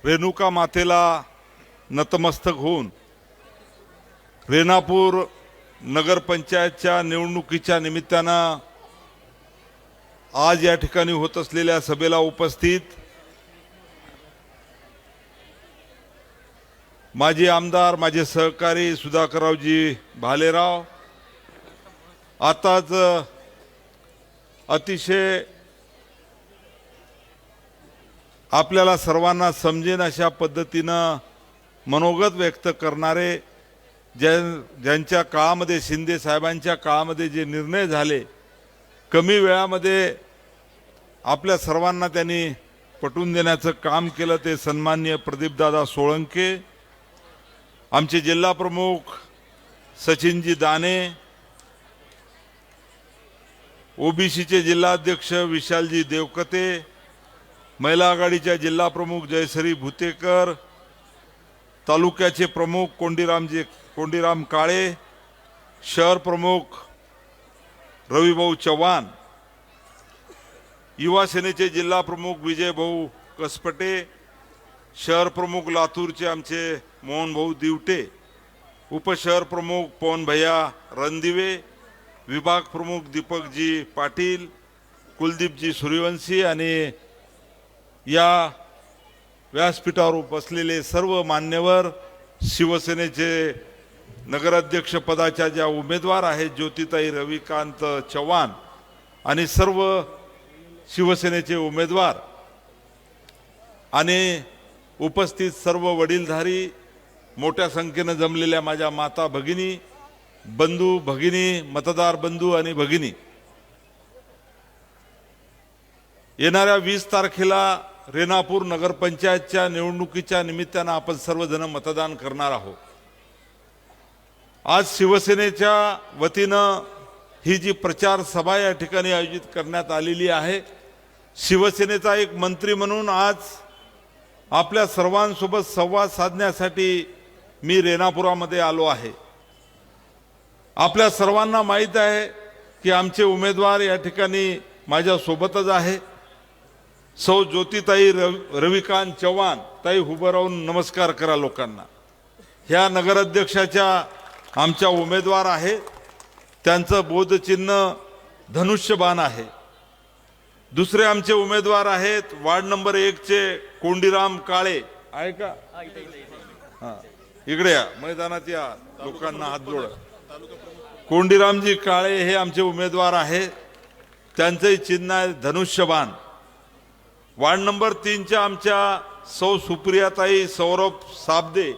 रेणुका मातेला नतमस्तक होऊन रेणापूर नगरपंचायतच्या निवडणुकीच्या निमित्तानं आज या ठिकाणी होत असलेल्या सभेला उपस्थित माजी आमदार, माझे सहकारी सुधाकररावजी भालेराव, आताच अतिशय आपल्याला सर्वांना समजेन अशा पद्धतीनं मनोगत व्यक्त करणारे, ज्यांच्या काळामध्ये, शिंदे साहेबांच्या काळामध्ये जे निर्णय झाले, कमी वेळामध्ये आपल्या सर्वांना त्यांनी पटवून देण्याचं काम केलं, ते सन्माननीय प्रदीपदादा सोळंके, आमचे जिल्हा प्रमुख सचिनजी दाने, ओबीसीचे जिल्हाध्यक्ष विशालजी देवकते, महिला आघाडीच्या जिल्हा प्रमुख जयश्री भुतेकर, तालुक्याचे प्रमुख कोंडीराम काळे, शहर प्रमुख रविभाऊ चव्हाण, युवा सेनेचे जिल्हा प्रमुख विजयभाऊ कसपटे, शहर प्रमुख लातूरचे आमचे मोहनभाऊ दिवटे, उपशहर प्रमुख पवन भैया रणदिवे, विभाग प्रमुख दीपकजी पाटील, कुलदीपजी सूर्यवंशी आणि या व्यासपीठावर उपस्थिलेले सर्व मान्यवर, शिवसेनेचे नगराध्यक्ष पदाच्या ज्या उमेदवार आहेत ज्योतिताई रविकांत चव्हाण आणि सर्व शिवसेनेचे उमेदवार आणि उपस्थित सर्व वडीलधारी, मोठ्या संख्येने जमलेल्या माझ्या माता भगिनी, बंधू भगिनी, मतदार बंधू आणि भगिनी, येणाऱ्या 20 तारखेला रेणापूर नगरपंचायतच्या निवडणुकीच्या निमित्तानं आपण सर्वजण मतदान करणार आहोत। आज शिवसेनेच्या वतीनं ही जी प्रचार सभा या ठिकाणी आयोजित करण्यात आलेली आहे, शिवसेनेचा एक मंत्री म्हणून आज आपल्या सर्वांसोबत संवाद साधण्यासाठी मी रेणापुरामध्ये आलो आहे। आपल्या सर्वांना माहीत आहे की आमचे उमेदवार या ठिकाणी माझ्या सोबतच आहे। सौ ज्योतिताई रविकांत चव्हाण ताई, उभं राहून नमस्कार करा लोकांना। ह्या नगराध्यक्षाच्या आमच्या उमेदवार आहेत, त्यांचं बोधचिन्ह धनुष्यबाण आहे। दुसरे आमचे उमेदवार आहेत वार्ड नंबर 1 चे कोंडीराम काळे, आहे का? हां, इकडे या, मैदानात या, लोकांना हात जोडा। कोंडीरामजी काळे हे आमचे उमेदवार आहेत, त्यांचंही चिन्ह आहे धनुष्यबाण। वार्ड नंबर 3 च्या आमच्या सौ सुप्रियाताई सौरभ साबदे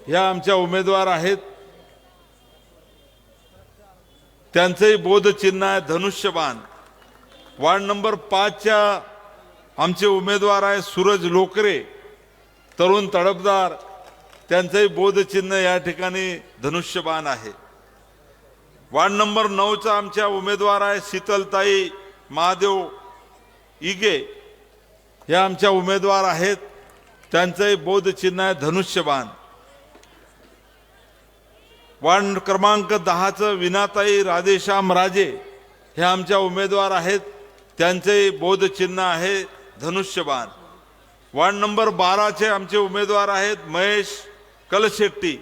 ह्या आमच्या उमेदवार आहेत, त्यांचंही बोधचिन्ह आहे धनुष्यबाण। वार्ड नंबर 5 च्या आमचे उमेदवार आहे सूरज लोकरे, तरुण तडफदार, त्यांचंही बोधचिन्ह या ठिकाणी धनुष्यबाण आहे। वार्ड नंबर 9 चा आमच्या उमेदवार आहे शीतलताई महादेव इगे, ह्या आमच्या उमेदवार आहेत, त्यांचंही बोधचिन्ह आहे धनुष्यबाण। वार्ड क्रमांक 10 चं विनाताई राधेश्याम राजे हे आमच्या उमेदवार आहेत, त्यांचेही बोधचिन्ह आहे धनुष्यबाण। वार्ड नंबर 12 चे आमचे उमेदवार आहेत महेश कलशेट्टी,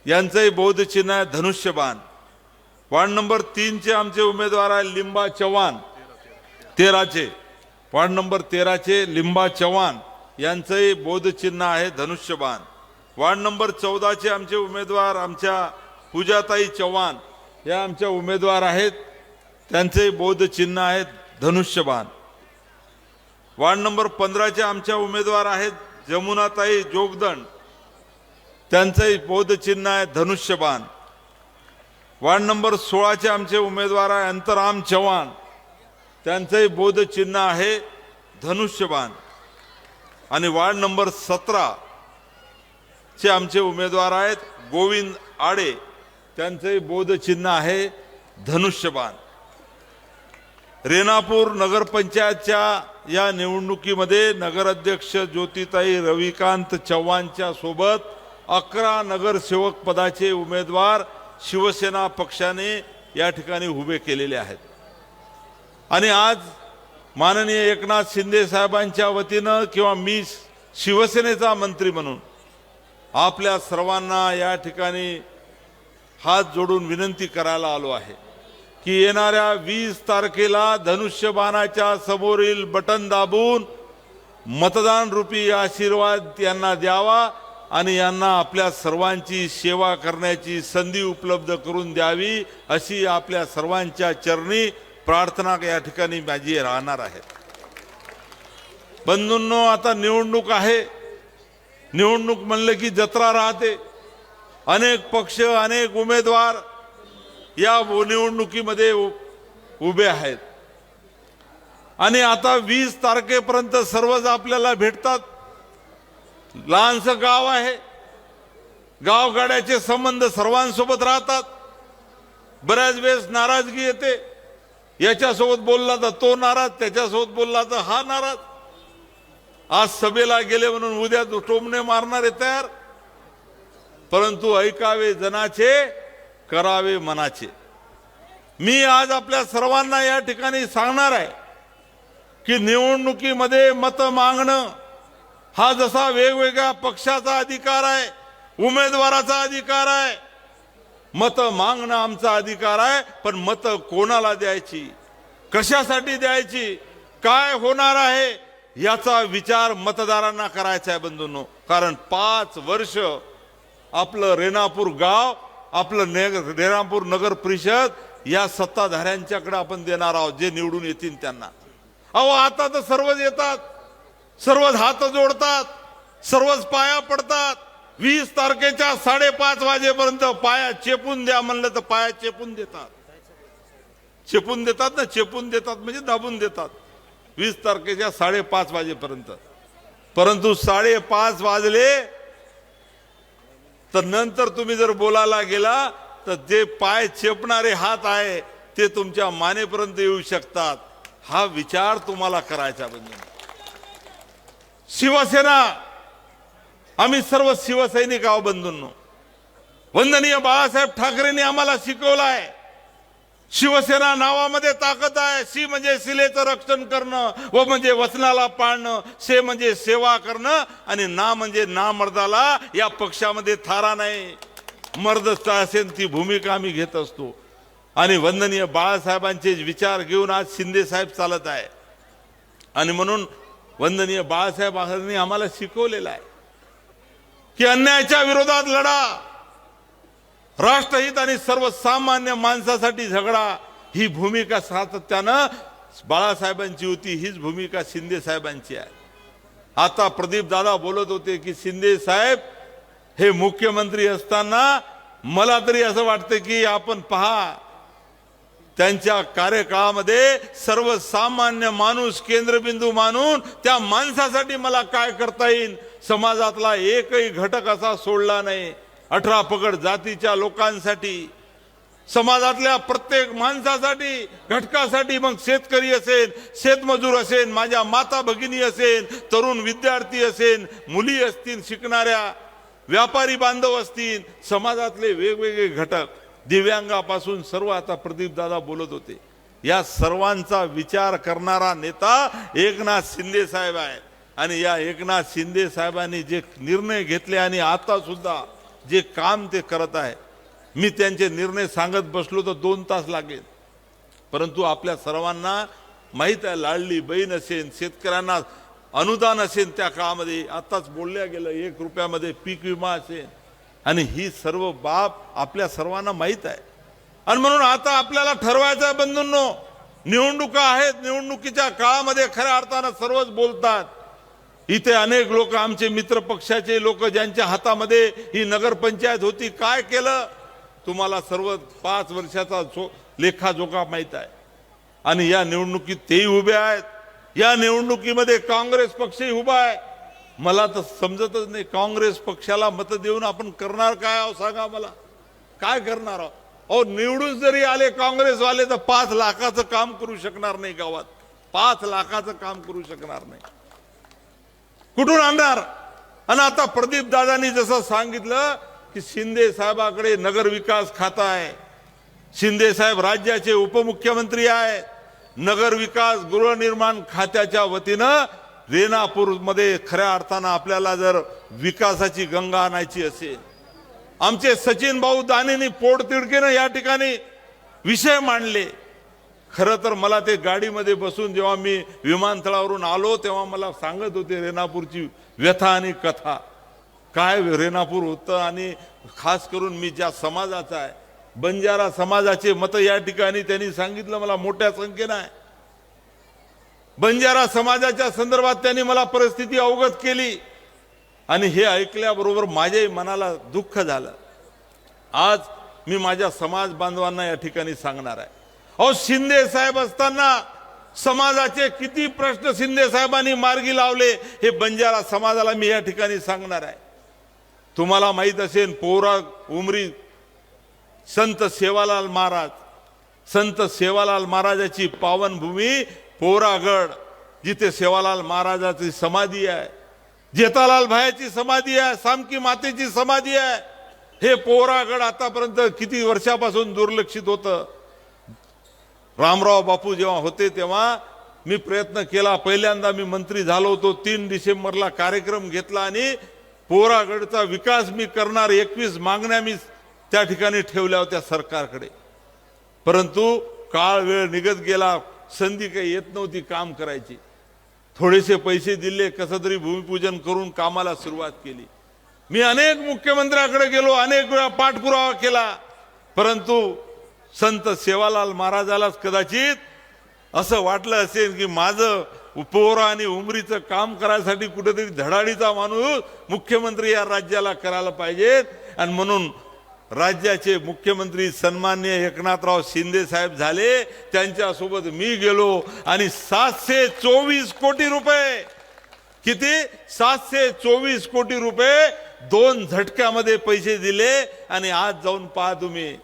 यांचेही बोधचिन्ह आहे धनुष्यबाण। वार्ड नंबर 3 चे आमचे उमेदवार आहे लिंबा चव्हाण, 13 चे वार्ड नंबर 13 चे लिंबा चव्हाण, यांचेही बोधचिन्ह आहे धनुष्यबाण। वार्ड नंबर 14 चे आमचे उमेदवार आमच्या पूजाताई चव्हाण या आमच्या उमेदवार आहेत, त्यांचे बोधचिन्ह आहे धनुष्यबाण। वार्ड नंबर 15 चे आमच्या उमेदवार आहेत जमुनाताई जोगदंड, त्यांचेही बोधचिन्ह आहे धनुष्यबाण। वार्ड नंबर 16 चे आमचे उमेदवार आहे अंतराम चव्हाण, त्यांचेही बोधचिन्ह आहे धनुष्यबाण। आणि वार्ड नंबर 17 चे आमचे उमेदवार आहेत गोविंद आडे, त्यांचेही बोधचिन्ह आहे धनुष्यबाण। रेणापूर नगरपंचायतच्या या निवडणुकीमध्ये नगराध्यक्ष ज्योतिताई रविकांत चव्हाणच्या सोबत 11 नगरसेवक पदाचे उमेदवार शिवसेना पक्षाने या ठिकाणी उभे केलेले आहेत। आणि आज माननीय एकनाथ शिंदे साहेबांच्या वतीनं किंवा मी शिवसेनेचा मंत्री म्हणून आपल्या सर्वांना या ठिकाणी हात जोडून विनंती करायला आलो आहे की येणाऱ्या 20 तारखेला धनुष्यबाणाच्या समोरील बटन दाबून मतदान रूपी आशीर्वाद यांना द्यावा आणि यांना आपल्या सर्वांची सेवा करण्याची संधी उपलब्ध करून द्यावी अशी आपल्या सर्वांच्या चरणी प्रार्थना या ठिकाणी माझी राहणार आहे। बंधूंनो, आता निवडणूक आहे। निवडणूक म्हणलं की जत्रा राहते। अनेक पक्ष, अनेक उमेदवार या निवडणुकीमध्ये उभे आहेत आणि आता 20 तारखेपर्यंत सर्वच आपल्याला भेटतात। लहानसं गाव आहे, गावगाड्याचे संबंध सर्वांसोबत राहतात। बऱ्याच वेळेस नाराजगी येते, याच्यासोबत बोलला तर तो नाराज, त्याच्यासोबत बोलला तर हा नाराज। आज सभेला गेले म्हणून उद्या टोमणे मारणारे तयार, परंतु ऐकावे जनाचे, करावे मनाचे। मी आज आपल्या सर्वांना या ठिकाणी सांगणार आहे की निवडणुकीमध्ये मत मागणं हा जसा वेगवेगळ्या पक्षाचा अधिकार आहे, उमेदवाराचा अधिकार आहे, मत मागणं आमचा अधिकार आहे। पण मत कोणाला द्यायची, कशासाठी द्यायची, काय होणार आहे याचा विचार मतदारांना करायचा आहे बंधूंनो। कारण 5 वर्ष आपलं रेणापूर गाव, आपलं रेणापूर नगर परिषद या सत्ताधाऱ्यांच्याकडे आपण देणार आहोत, जे निवडून येतील त्यांना। अहो, आता तर सर्वच येतात, सर्वच हात जोडतात, सर्वच पाया पडतात। 20 तारखेच्या 5:30 वाजेपर्यंत पाया चेपून द्या म्हणलं तर पाया चेपून देतात। चेपून देतात ना, चेपून देतात म्हणजे दाबून देतात 20 तारखेच्या 5:30 वाजेपर्यंत। परंतु 5:30 वाजले तर नंतर तुम्ही जर बोलायला गेला तर जे पाय चेपणारे हात आहे ते तुमच्या मानेपर्यंत येऊ शकतात। हा विचार तुम्हाला करायचा बंधू। शिवसेना, आम्ही सर्व शिवसैनिक आहोत बंधूंनो। वंदनीय बाळासाहेब ठाकरेंनी आम्हाला शिकवलं आहे, शिवसेना नावामध्ये ताकद आहे। शी म्हणजे शिलेचं रक्षण करणं, व म्हणजे वचनाला पाळणं, से म्हणजे सेवा करणं, आणि ना म्हणजे ना मर्दाला या पक्षामध्ये थारा नाही। मर्द असेल ती भूमिका आम्ही घेत असतो आणि वंदनीय बाळासाहेबांचे विचार घेऊन आज शिंदे साहेब चालत आहे। आणि म्हणून वंदनीय बाळासाहेबांनी आम्हाला शिकवलेलं आहे की अन्यायाच्या विरोधात लढा, राष्ट्रहित आणि सर्वसामान्य माणसासाठी झगडा, ही भूमिका सातत्यानं बाळासाहेबांची होती, हीच भूमिका शिंदे साहेबांची आहे। आता प्रदीप दादा बोलत होते की शिंदे साहेब हे मुख्यमंत्री असताना मला तरी असं वाटतं की आपण पहा, त्यांच्या कार्यकाळामध्ये सर्वसामान्य माणूस केंद्रबिंदू मानून त्या माणसासाठी मला काय करता येईल, समाजातला एकही घटक असा सोडला नाही। 18 पगड जातीच्या लोकांसाठी, समाजातल्या प्रत्येक माणसासाठी, घटकासाठी, मग शेतकरी असेल, शेतमजूर असेल, माझ्या माता भगिनी असेल, तरुण विद्यार्थी असेल, मुली असतील शिकणाऱ्या, व्यापारी बांधव असतील, समाजातले वेगवेगळे घटक, दिव्यांगापासून सर्व। आता प्रदीप दादा बोलत होते, या सर्वांचा विचार करणारा नेता एकनाथ शिंदे साहेब आहे। आणि या एकनाथ शिंदे साहेबांनी जे निर्णय घेतले आणि आता सुद्धा जे काम ते करत आहे, मी त्यांचे निर्णय सांगत बसलो तर 2 तास लागेल। परंतु आपल्या सर्वांना माहित आहे, लाडली बहीण असेल, शेतकऱ्यांना अनुदान असेल, त्या काळामध्ये आताच बोलल्या गेलं 1 रुपयामध्ये पीक विमा असेल, आणि ही सर्व बाब आपल्या सर्वांना माहित आहे। आणि म्हणून आता आपल्याला ठरवायचं आहे बंधूंनो, निवडणुका आहेत, निवडणुकीच्या काळामध्ये खऱ्या अर्थानं सर्वच बोलतात। इथे अनेक लोक, आमचे मित्र पक्षाचे लोक, ज्यांच्या हातामध्ये ही नगरपंचायत होती, काय केलं तुम्हाला सर्व 5 वर्षाचा लेखाजोखा माहित आहे। आणि या निवडणुकीत तेही उभे आहेत, या निवडणुकीमध्ये काँग्रेस पक्षही उभा आहे। मला तर समजतच नाही, काँग्रेस पक्षाला मत देऊन आपण करणार काय आहोत सांगा मला, काय करणार आहोत? अहो, निवडून जरी आले काँग्रेसवाले तर 5 लाखाचं काम करू शकणार नाही गावात, 5 लाखाचं काम करू शकणार नाही, कुठून आणणार? आणि आता प्रदीप दादांनी जसं सांगितलं की शिंदे साहेबाकडे नगर विकास खाता आहे, शिंदे साहेब राज्याचे उपमुख्यमंत्री आहेत, नगर विकास गृहनिर्माण खात्याच्या वतीनं रेणापूरमध्ये खऱ्या अर्थानं आपल्याला जर विकासाची गंगा आणायची असेल, आमचे सचिन भाऊ दानेनी पोटतिडकीनं या ठिकाणी विषय मांडले. खरं तर मला ते गाडीमध्ये बसून जेव्हा मी विमानतळावरून आलो तेव्हा मला सांगत होते रेणापूरची व्यथा आणि कथा, काय रेणापूर होतं. आणि खास करून मी ज्या समाजाचा आहे, बंजारा समाजाचे मत या ठिकाणी त्यांनी सांगितलं मला मोठ्या संख्येनं आहे. बंजारा समाजाच्या संदर्भात त्यांनी मला परिस्थिती अवगत केली आणि हे ऐकल्याबरोबर माझ्याही मनाला दुःख झालं. आज मी माझ्या समाज बांधवांना या ठिकाणी सांगणार आहे, अहो शिंदे साहेब असताना समाजाचे किती प्रश्न शिंदे साहेबांनी मार्गी लावले हे बंजारा समाजाला मी या ठिकाणी सांगणार आहे. तुम्हाला माहित असेल पोरा उमरी संत सेवालाल महाराजाची पावनभूमी पोरागड, जिथे सेवालाल महाराजाची समाधी आहे, जेतालाल भायाची समाधी आहे, सामकी मातेची समाधी आहे. हे पोरागड आतापर्यंत किती वर्षापासून दुर्लक्षित होतं. रामराव बापू जेव्हा होते तेव्हा मी प्रयत्न केला, पहिल्यांदा मी मंत्री झालो होतो, 3 डिसेंबरला कार्यक्रम घेतला आणि पोरागडचा विकास मी करणार 21 मागण्या मी त्या ठिकाणी ठेवल्या होत्या सरकारकडे. परंतु काळ वेळ निघत गेला, संधी काही येत नव्हती काम करायची. थोडेसे पैसे दिले, कसं तरी भूमिपूजन करून कामाला सुरुवात केली. मी अनेक मुख्यमंत्र्याकडे गेलो, अनेक वेळा पाठपुरावा केला, परंतु संत सेवालाल महाराजालाच कदाचित असं वाटलं असेल की माझं पोरा आणि उमरीचं काम करायसाठी कुठेतरी धडाडीचा माणूस मुख्यमंत्री या राज्याला करायला पाहिजेत. आणि म्हणून राज्याचे मुख्यमंत्री सन्माननीय एकनाथराव शिंदे साहेब झाले, त्यांच्यासोबत मी गेलो आणि 724 कोटी रुपये, किती 724 कोटी रुपये 2 झटक्यामध्ये पैसे दिले. आणि आज जाऊन पहा तुम्ही,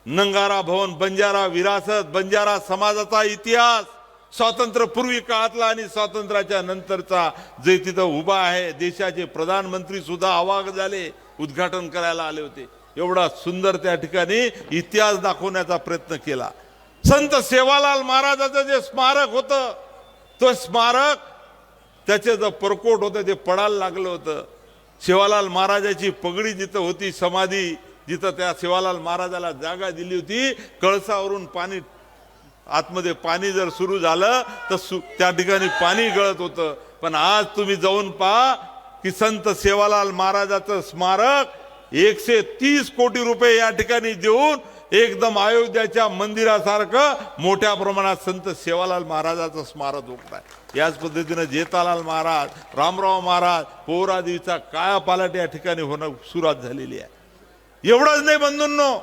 नंगारा भवन, बंजारा विरासत, बंजारा समाजाचा इतिहास, स्वातंत्र्यपूर्वी काळातला आणि स्वातंत्र्याच्या नंतरचा जे तिथं उभा आहे. देशाचे प्रधानमंत्री सुद्धा अवाक झाले, उद्घाटन करायला आले होते. एवढा सुंदर त्या ठिकाणी इतिहास दाखवण्याचा प्रयत्न केला. संत सेवालाल महाराजाचं जे स्मारक होतं, तो स्मारक त्याचे जो परकोट होतं ते पडायला लागलं होतं. सेवालाल महाराजाची पगडी जिथं होती, समाधी जिथं, त्या सेवालाल महाराजाला जागा दिली होती, कळसावरून पाणी आतमध्ये पाणी जर सुरू झालं तर त्या ठिकाणी पाणी गळत होतं. पण आज तुम्ही जाऊन पहा की संत सेवालाल महाराजाचं स्मारक 130 कोटी रुपये या ठिकाणी देऊन एकदम अयोध्याच्या मंदिरासारखं मोठ्या प्रमाणात संत सेवालाल महाराजाचं स्मारक उभं आहे. याच पद्धतीने जेतालाल महाराज, रामराव महाराज, पोहरादेवीचा कायापालट या ठिकाणी होणं सुरुवात झालेली आहे. एवढंच नाही बंधूंनो,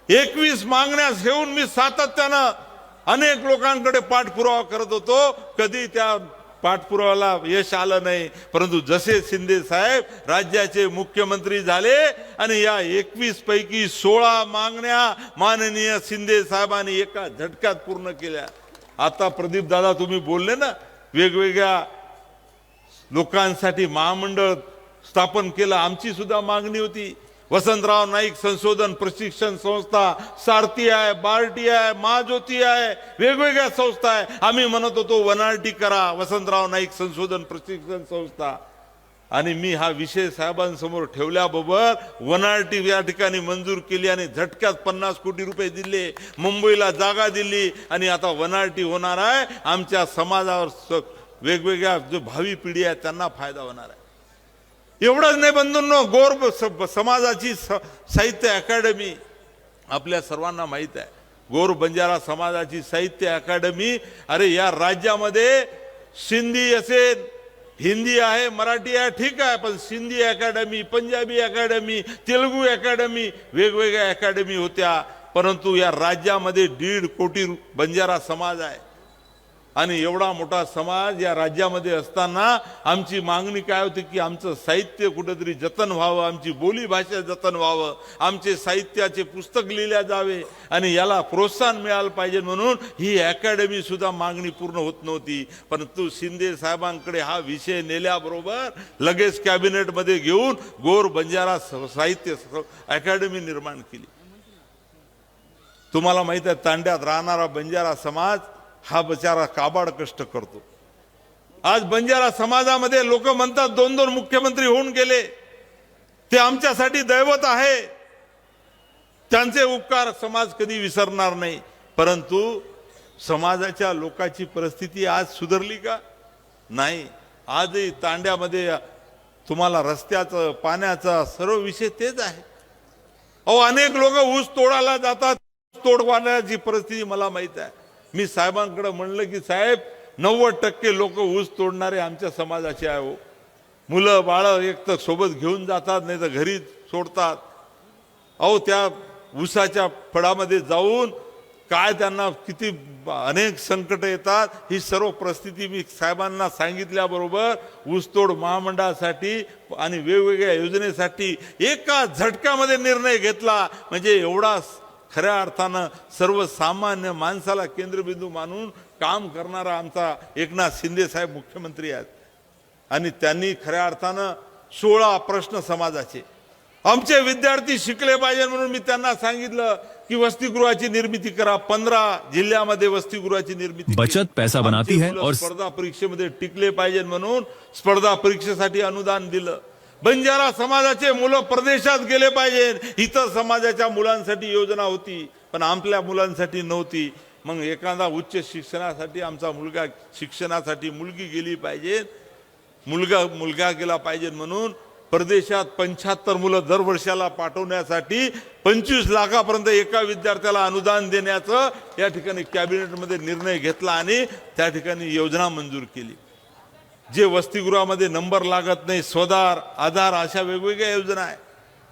21 मागण्या घेऊन मी सातत्यानं अनेक लोकांकडे पाठपुरावा करत होतो. कधी त्या पाठपुराव्याला यश आलं नाही. परंतु जसे शिंदे साहेब राज्याचे मुख्यमंत्री झाले आणि या 21 पैकी 16 मागण्या माननीय शिंदे साहेबांनी एका झटक्यात पूर्ण केल्या. आता प्रदीप दादा तुम्ही बोलले ना, वेगवेगळ्या लोकांसाठी महामंडळ स्थापन केलं. आमची सुद्धा मागणी होती. वसंतराव नाईक संशोधन प्रशिक्षण संस्था, सारथी आहे, बार्टी आहे, महाज्योती आहे, वेगवेगळ्या संस्था आहे. आम्ही म्हणत होतो वनार्टी करा, वसंतराव नाईक संशोधन प्रशिक्षण संस्था. आणि मी हा विषय साहेबांसमोर ठेवल्याबरोबर वनार्टी या ठिकाणी मंजूर केली आणि झटक्यात 50 कोटी रुपये दिले, मुंबईला जागा दिली आणि आता वनार्टी होणार आहे. आमच्या समाजावर वेगवेगळ्या जो भावी पिढी आहे त्यांना फायदा होणार आहे. एवढंच नाही बंधूंनो, गोर समाजाची साहित्य अकादमी आपल्या सर्वांना माहित आहे. गोर बंजारा समाजाची साहित्य अकादमी, अरे या राज्यामध्ये सिंधी असेल, हिंदी आहे, मराठी आहे, ठीक आहे, पण सिंधी अकादमी, पंजाबी अकादमी, तेलुगू अकादमी, वेगवेगळ्या अकादमी होत्या. परंतु या राज्यामध्ये 1.5 कोटी बंजारा समाज आहे आणि एवढा मोठा समाज या राज्यामध्ये असताना आमची मागणी काय होती की आमचं साहित्य कुठेतरी जतन व्हावं, आमची बोली भाषा जतन व्हावं, आमचे साहित्याचे पुस्तक लिहिल्या जावे आणि याला प्रोत्साहन मिळालं पाहिजे. म्हणून ही अकॅडमी सुद्धा मागणी पूर्ण होत नव्हती. परंतु शिंदे साहेबांकडे हा विषय नेल्याबरोबर लगेच कॅबिनेटमध्ये घेऊन गोर बंजारा साहित्य अकॅडमी निर्माण केली. तुम्हाला माहित आहे, तांड्यात राहणारा बंजारा समाज हा बिचारा काबाड कष्ट करतो. आज बंजारा समाजामध्ये लोक म्हणतात 2-2 मुख्यमंत्री होऊन गेले, ते आमच्यासाठी दैवत आहे, त्यांचे उपकार समाज कधी विसरणार नाही. परंतु समाजाच्या लोकांची परिस्थिती आज सुधारली का? नाही. आजही तांड्यामध्ये तुम्हाला रस्त्याचं, पाण्याचा सर्व विषय तेच आहे. अनेक लोक ऊस तोडायला जातात, तोडवाण्याची परिस्थिती मला माहित आहे. मी साहेबांकडे म्हणलं की साहेब 90% लोक ऊस तोडणारे आमच्या समाजाचे आहे हो. मुलं बाळ एक तर सोबत घेऊन जातात, नाही तर घरी सोडतात. त्या ऊसाच्या फळामध्ये जाऊन काय त्यांना किती अनेक संकट येतात. ही सर्व परिस्थिती मी साहेबांना सांगितल्याबरोबर ऊसतोड महामंडळासाठी आणि वेगवेगळ्या योजनेसाठी एका झटक्यामध्ये निर्णय घेतला. म्हणजे एवढा खऱ्या अर्थानं सर्वसामान्य माणसाला केंद्रबिंदू मानून काम करणारा आमचा एकनाथ शिंदे साहेब मुख्यमंत्री आहेत. आणि त्यांनी खऱ्या अर्थानं 16 प्रश्न समाजाचे, आमचे विद्यार्थी शिकले पाहिजे म्हणून मी त्यांना सांगितलं की वसतिगृहाची निर्मिती करा. 15 जिल्ह्यामध्ये वसतिगृहाची निर्मिती. बचत पैसा बनाती है और स्पर्धा परीक्षेमध्ये टिकले पाहिजे म्हणून स्पर्धा परीक्षेसाठी अनुदान दिलं. बंजारा समाजाचे मुलं परदेशात गेले पाहिजे, इतर समाजाच्या मुलांसाठी योजना होती, पण आपल्या मुलांसाठी नव्हती. मग एखादा उच्च शिक्षणासाठी आमचा मुलगा, शिक्षणासाठी मुलगी गेली पाहिजे, मुलगा गेला पाहिजे म्हणून परदेशात 75 मुलं दरवर्षाला पाठवण्यासाठी 25 लाखापर्यंत एका विद्यार्थ्याला अनुदान देण्याचं या ठिकाणी कॅबिनेटमध्ये निर्णय घेतला आणि त्या ठिकाणी योजना मंजूर केली. जे वसतिगृहामध्ये नंबर लागत नाही, स्वदार, आधार अशा वेगवेगळ्या योजना आहे.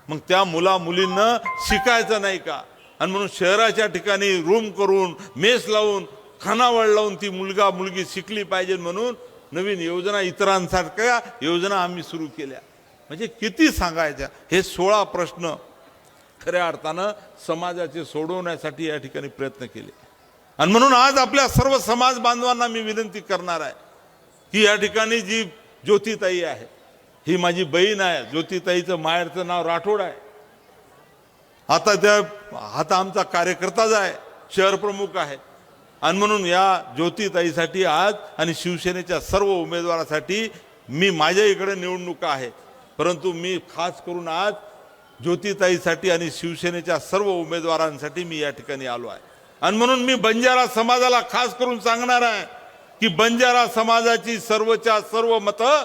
मग त्या मुलींना शिकायचं नाही का? आणि म्हणून शहराच्या ठिकाणी रूम करून, मेस लावून, खानावळ लावून ती मुलगी शिकली पाहिजे म्हणून नवीन योजना, इतरांसारख्या योजना आम्ही सुरू केल्या. म्हणजे किती सांगायच्या. हे 16 प्रश्न खऱ्या अर्थानं समाजाचे सोडवण्यासाठी या ठिकाणी प्रयत्न केले. आणि म्हणून आज आपल्या सर्व समाज बांधवांना मी विनंती करणार आहे की या ठिकाणी जी ज्योतिताई आहे, ही माझी बहीण आहे. ज्योतिताईचं माहेरचं नाव राठोड आहे. आता आमचा कार्यकर्ताच आहे, शहर प्रमुख आहे. आणि म्हणून या ज्योतिताईसाठी आज आणि शिवसेनेच्या सर्व उमेदवारासाठी मी, माझ्या इकडे निवडणुका आहे, परंतु मी खास करून आज ज्योतिताईसाठी आणि शिवसेनेच्या सर्व उमेदवारांसाठी मी या ठिकाणी आलो आहे. आणि म्हणून मी बंजारा समाजाला खास करून सांगणार आहे की बंजारा समाजाची सर्वच्या सर्व मतं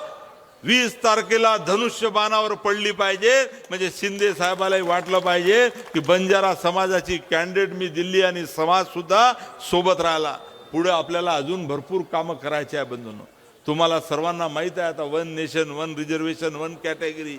20 तारखेला धनुष्यबाणावर पडली पाहिजे. म्हणजे शिंदे साहेबालाही वाटलं पाहिजे की बंजारा समाजाची कॅन्डिडेट मी दिल्ली आणि समाज सुद्धा सोबत राहिला. पुढे आपल्याला अजून भरपूर कामं करायची आहे बंधूंनो. तुम्हाला सर्वांना माहित आहे आता 1 नेशन 1 रिझर्वेशन 1 कॅटेगरी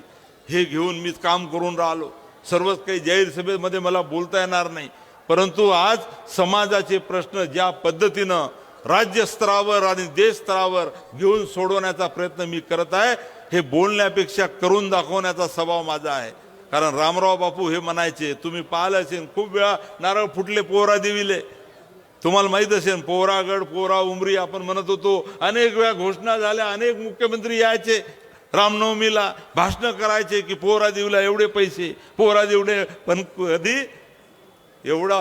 हे घेऊन मी काम करून राहिलो. सर्वच काही जाहीर सभेमध्ये मला बोलता येणार नाही, परंतु आज समाजाचे प्रश्न ज्या पद्धतीनं राज्य स्तरावर आणि देश स्तरावर घेऊन सोडवण्याचा प्रयत्न मी करत आहे, हे बोलण्यापेक्षा करून दाखवण्याचा स्वभाव माझा आहे. कारण रामराव बापू हे म्हणायचे, तुम्ही पाहिलं असेल खूप वेळा नारळ फुटले पोहरा देविले, तुम्हाला माहित असेल पोहरागड, पोहरा उमरी आपण म्हणत होतो. अनेक वेळा घोषणा झाल्या, अनेक मुख्यमंत्री यायचे रामनवमीला भाषण करायचे की पोहरा देवीला एवढे पैसे, पोहरा देवडे. पण कधी एवढा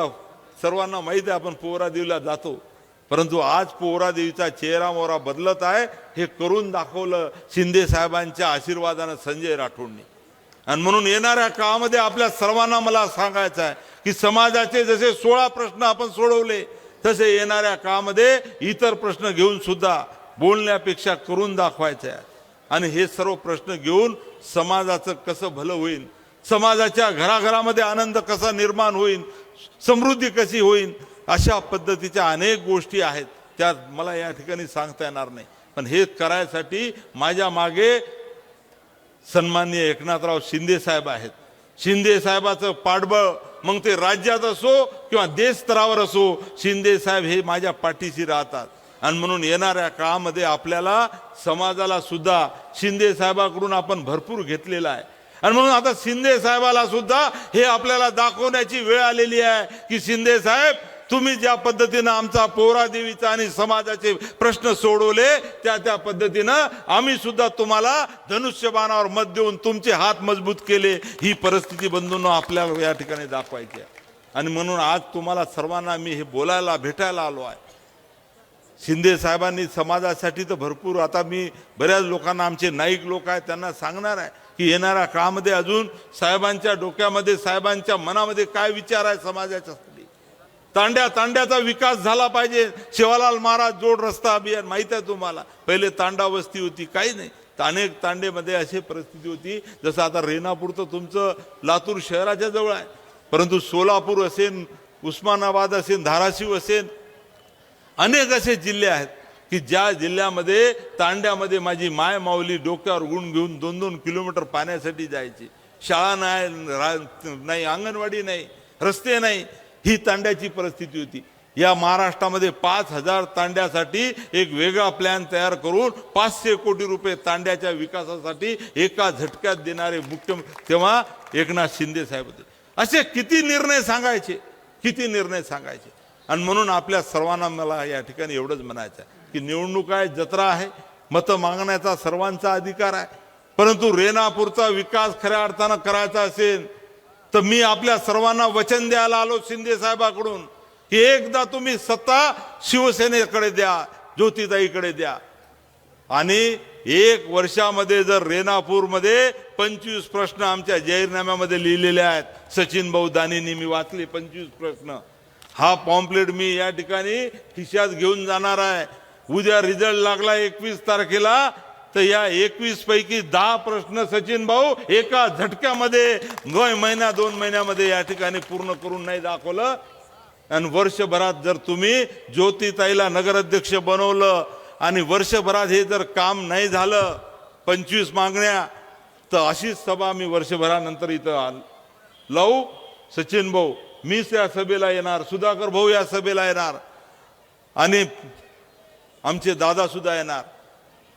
सर्वांना माहित आहे आपण पोहरा देवीला जातो, परंतु आज पोहरा देवीचा चेहरा मोहरा बदलत आहे. हे करून दाखवलं शिंदे साहेबांच्या आशीर्वादानं संजय राठोडनी. आणि म्हणून येणाऱ्या काळामध्ये आपल्या सर्वांना मला सांगायचं आहे की समाजाचे जसे 16 प्रश्न आपण सोडवले, तसे येणाऱ्या काळामध्ये इतर प्रश्न घेऊन सुद्धा बोलण्यापेक्षा करून दाखवायचे आहे. आणि हे सर्व प्रश्न घेऊन समाजाचं कसं भलं होईल, समाजाच्या घराघरामध्ये आनंद कसा निर्माण होईल, समृद्धी कशी होईल, अशा पद्धतीच्या अनेक गोष्टी आहेत. त्या मला या ठिकाणी सांगता येणार नाही. पण हे करायसाठी माझ्या मागे सन्माननीय एकनाथराव शिंदे साहेब आहेत. शिंदे साहेबाचं पाठबळ मग ते राज्यात असो किंवा देश स्तरावर असो, शिंदे साहेब हे माझ्या पाठीशी राहतात. आणि म्हणून येणाऱ्या काळामध्ये आपल्याला समाजाला सुद्धा शिंदे साहेबाकडून आपण भरपूर घेतलेला आहे. आणि म्हणून आता शिंदे साहेबाला सुद्धा हे आपल्याला दाखवण्याची वेळ आलेली आहे की शिंदे साहेब, तुम्ही ज्या पद्धतीनं आमचा पोहरा देवीचा आणि समाजाचे प्रश्न सोडवले, त्या पद्धतीनं आम्ही सुद्धा तुम्हाला धनुष्यबाणावर मत देऊन तुमचे हात मजबूत केले. ही परिस्थिती बंधूंनो आपल्याला या ठिकाणी दाखवायची आहे. आणि म्हणून आज तुम्हाला सर्वांना मी हे बोलायला भेटायला आलो आहे. शिंदे साहेबांनी समाजासाठी तर भरपूर, आता मी बऱ्याच लोकांना, आमचे नाईक लोक आहेत त्यांना सांगणार आहे की येणाऱ्या काळामध्ये अजून साहेबांच्या डोक्यामध्ये, साहेबांच्या मनामध्ये काय विचार आहे समाजाच्यासाठी. तांड्याचा विकास झाला पाहिजे. शिवालाल महाराज जोड रस्ता अभियान माहित आहे तुम्हाला. पहिले तांडा वस्ती होती, काही नाही. अनेक तांडेमध्ये अशी परिस्थिती होती, जसं आता रेणापूर तर तुमचं लातूर शहराच्या जवळ आहे, परंतु सोलापूर असेल, उस्मानाबाद असेल, धाराशिव असेल, अनेक असे जिल्हे आहेत की ज्या जिल्ह्यामध्ये तांड्यामध्ये माझी माय माऊली डोक्यावर गुण घेऊन 2-2 किलोमीटर पाण्यासाठी जायची. शाळा नाही, अंगणवाडी नाही, रस्ते नाही, ही तांड्याची परिस्थिती होती. या महाराष्ट्रामध्ये 5,000 तांड्यासाठी एक वेगळा प्लॅन तयार करून 500 कोटी रुपये तांड्याच्या विकासासाठी एका झटक्यात देणारे मुख्यमंत्री तेव्हा एकनाथ शिंदे साहेब होते. असे किती निर्णय सांगायचे. आणि म्हणून आपल्या सर्वांना मला या ठिकाणी एवढंच म्हणायचं आहे की निवडणूक आहे, जत्रा आहे, मतं मागण्याचा सर्वांचा अधिकार आहे, परंतु रेणापूरचा विकास खऱ्या अर्थानं करायचा असेल तर मी आपल्या सर्वांना वचन द्यायला आलो शिंदे साहेबांकडून की एकदा तुम्ही सत्ता शिवसेनेकडे द्या, ज्योतिताईकडे द्या, आणि 1 वर्षामध्ये जर रेणापूरमध्ये 25 प्रश्न आमच्या जाहीरनाम्यामध्ये लिहिलेले आहेत. सचिन भाऊ दानींनी मी वाचले 25 प्रश्न. हा पॉम्पलेट मी या ठिकाणी खिशात घेऊन जाणार आहे. उद्या रिझल्ट लागला 21 तारखेला तर या 21 पैकी 10 प्रश्न सचिन भाऊ एका झटक्यामध्ये 2 महिन्यामध्ये या ठिकाणी पूर्ण करून नाही दाखवलं. आणि वर्षभरात जर तुम्ही ज्योतिताईला नगराध्यक्ष बनवलं आणि वर्षभरात हे जर काम नाही झालं, 25 मागण्या, तर अशीच सभा मी वर्षभरानंतर इथं लावू. सचिन भाऊ मीच या सभेला येणार, सुधाकर भाऊ या सभेला येणार, आणि आमचे दादा सुद्धा येणार.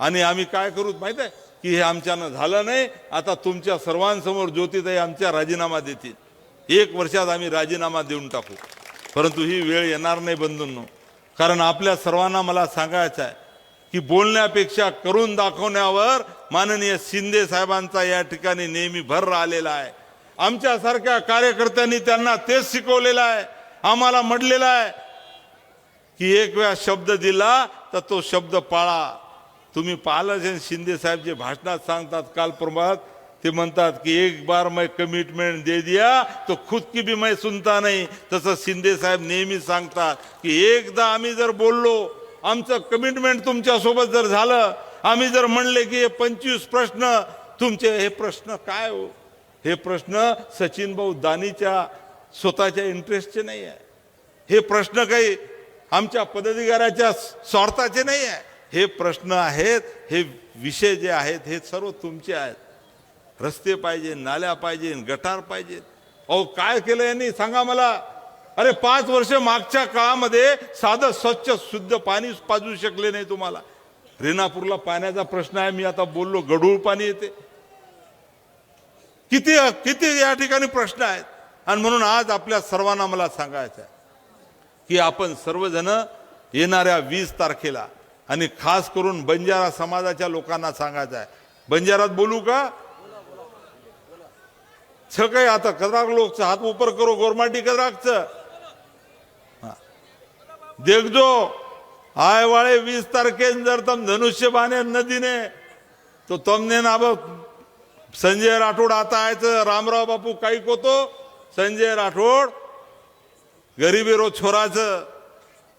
आणि आम्ही काय करू माहित आहे की हे आमच्यानं झालं नाही, आता तुमच्या सर्वांसमोर ज्योतिताई आमच्या राजीनामा देतील. 1 वर्षात आम्ही राजीनामा देऊन टाकू. परंतु ही वेळ येणार नाही बंधूंनो, कारण आपल्या सर्वांना मला सांगायचं आहे की बोलण्यापेक्षा करून दाखवण्यावर माननीय शिंदे साहेबांचा या ठिकाणी नेहमी भर राहिलेला आहे. आमच्यासारख्या कार्यकर्त्यांनी त्यांना तेच शिकवलेलं आहे, आम्हाला म्हटलेलं आहे की एक वेळा शब्द दिला तर तो शब्द पाळा. तुम्ही पाहिलं असेल शिंदे साहेब जे भाषणात सांगतात काल प्रमाणात, ते म्हणतात की एक बार मैं कमिटमेंट दे दिया तो खुद की भी मैं सुनता नहीं. तसं शिंदे साहेब नेहमी सांगतात की एकदा आम्ही जर बोललो, आमचं कमिटमेंट तुमच्या सोबत जर झालं, आम्ही जर म्हणले की हे 25 प्रश्न तुमचे, हे प्रश्न काय हो, हे प्रश्न सचिन भाऊ दानीच्या स्वतःच्या इंटरेस्टचे नाही आहे. हे प्रश्न काही आमच्या पदाधिकाऱ्याच्या स्वार्थाचे नाही आहे. हे प्रश्न आहेत, हे विषय जे आहेत हे सर्व तुमचे आहेत. रस्ते पाहिजे, नाल्या पाहिजे, गटार पाहिजे. अहो काय केलं यांनी सांगा मला. अरे 5 वर्ष मागच्या काळामध्ये साधं स्वच्छ शुद्ध पाणी पाजू शकले नाही तुम्हाला. रेणापूरला पाण्याचा प्रश्न आहे, मी आता बोललो, गढूळ पाणी येते. किती या ठिकाणी प्रश्न आहेत. आणि म्हणून आज आपल्या सर्वांना मला सांगायचं आहे की आपण सर्वजण येणाऱ्या 20 तारखेला, आणि खास करून बंजारा समाजाच्या लोकांना सांगायचं आहे, बंजारात बोलू का सगळे, आता कदराक लोकचं हात ऊपर करो, गोरमाटी कदराकचं देखजो आय वाळे 20 तारखेन जर तम धनुष्य बाने नदीने तो तमने ना संजय राठोड आता आयचं रामराव बापू काही कोतो, संजय राठोड गरीबी रो छोराचं,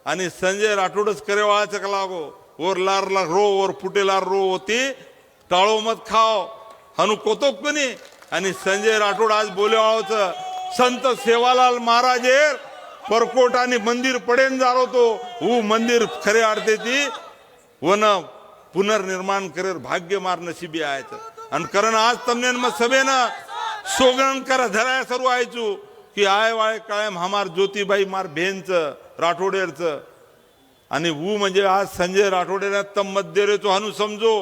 आणि संजय राठोडच करेवाळाचं का लागो, ओर लार ला रो ओर फुटेलार रो होती टाळो मत खाओ हनु कोतो कोणी. आणि संजय राठोड आज बोलेवाळाचं संत सेवालाल महाराजेर परकोट आणि मंदिर पडेन जारो तो वो मंदिर खरे आडते ती वन पुनर्निर्माण करेर भाग्य मार नशिबी आयचं. आणि कारण आज तमने मग सभेनं सोगण करा धराय सर्व आयचू की आय वाळे कायम हमार ज्योतिबाई मार भेनचं राठोडेरचं. आणि वो म्हणजे आज संजय राठोडेर तम मत दे रे तो हानू समजो,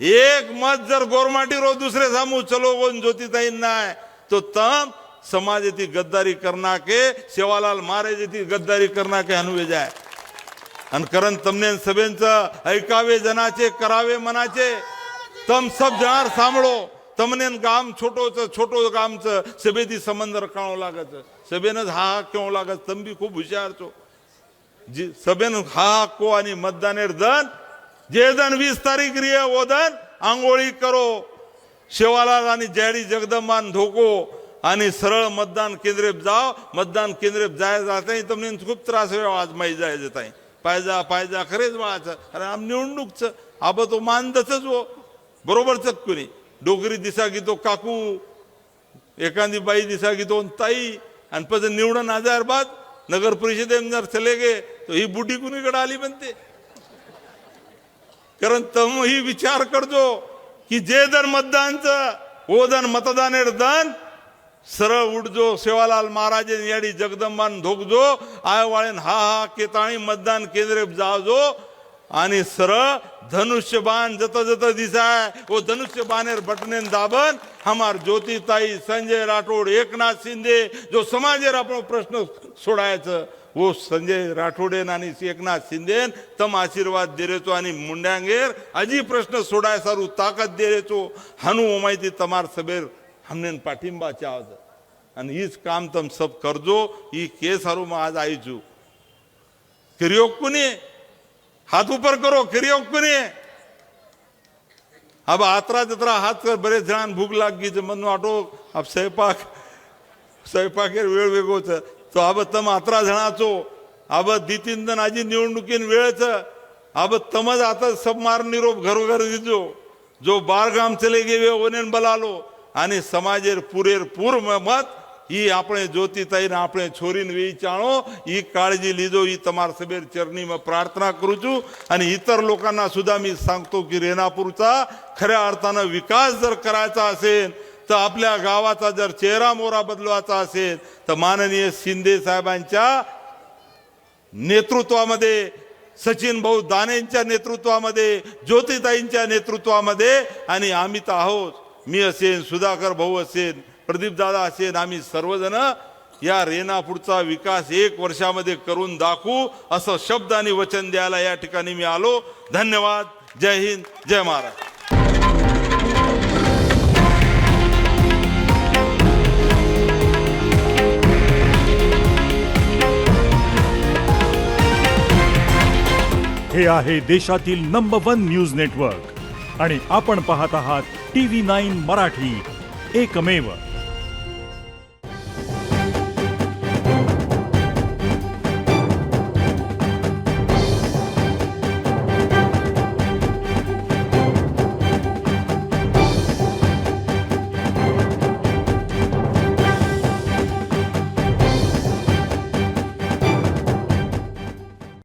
एक मत जर गोरमाटी रो दूसरे सामू चलो कोण ज्योतिताई नाय तो तम समाज येती गद्दारी करना के सेवालाल महाराज येती गद्दारी करना के हनुवे जाय. आणि कारण तमने सभेंचं ऐकावे जनाचे, करावे मनाचे, तम सब जनार सांभळो. तमने गाम छोटो गामचं सभेती संबंध रखावं लागत, सभेनच हा केव लागत. तम बी खूप हुशार छो. सभेन हा को आणि मतदानेर दन जे दन 20 तारीख रिये वो दन आंघोळी करो शेवालाल आणि जॅडी जगदंबान धोको आणि सरळ मतदान केंद्र जाओ मतदान केंद्र जाय जाता તમને खूप त्रास होयो आज माई जाय जाता पायजा खरेच वळाचं अरे आम निवडणूकचं आब तो मानदच हो बरोबरच कोणी डोगरी दिसा घेतो काकू एखादी बाई दिसा घेतो ताई आणि पद निवडून 1000 बाद नगर परिषदेत जर चले गे तो ही बुढी कुणीकडे आली म्हणते कारण तम ही विचार करजो की जे दर मतदानचं ओ दन मतदानेर दन सरळ उठजो सेवालाल महाराज याडी जगदंबान धोकजो आय वाळेन हा केताळी मतदान केंद्र जावजो आणि सरळ धनुष्यबाण जत दिसाय वो धनुष्यबाणेर बटनेन दाबन हमार ज्योतिताई संजय राठोड एकनाथ शिंदे जो समाजेर आपलो प्रश्न सोडायचं वो संजय राठोडेन आणि एकनाथ शिंदेन तम आशीर्वाद देरेचो आणि मुंड्यांगेर अजी प्रश्न सोडाय सारू ताकद देरेचो हनु ओमायती तमार सबेर हमने पाठिंबा चाहत आणि हीच काम तम सब करजो ही केस हारू में आज आईचू करियो कुनी हाथ ऊपर करो करियो कुनी अब आतरा जत्रा हाथ कर बरेच जणांना भूक लागली म्हणून वाटो अब स्वयंपाकेर वेळ वेगळोच तो अब तम 11 जणांचो अब दितीन दन आजी निवडणुकीन वेळच अब तमज आता सब मार निरोप घरोघर दिजो जो बारगाम चले गेवे ओनेन बलालो आणि समाजेर पुरेर पूर मत ही આપણે જ્યોતિતાઈને આપણે છોરીને વિચારો ही काळजी લીધो ही तमार सबेर चरणी में प्रार्थना करू छू आणि इतर लोकांना सुद्धा मी सांगतो की रेणापूरचा खऱ्या अर्थानं विकास जर करायचा असेल तर आपल्या गावाचा जर चेहरा मोहरा बदलवायचा असेल तर माननीय शिंदे साहेबांच्या नेतृत्वामध्ये सचिन भाऊ दानेंच्या नेतृत्वामध्ये ज्योतिताईंच्या नेतृत्वामध्ये आणि आम्ही तर आहोत मी असेन सुधाकर भाऊ असेन प्रदीप दादा असेन आम्ही सर्वजण या रेणापूरचा विकास 1 वर्षामध्ये करून दाखवू असं शब्द आणि वचन द्यायला या ठिकाणी मी आलो धन्यवाद जय हिंद जय महाराष्ट्र हे आहे देशातील नंबर 1 न्यूज नेटवर्क आणि आपण पाहत आहात TV9 मराठी एकमेव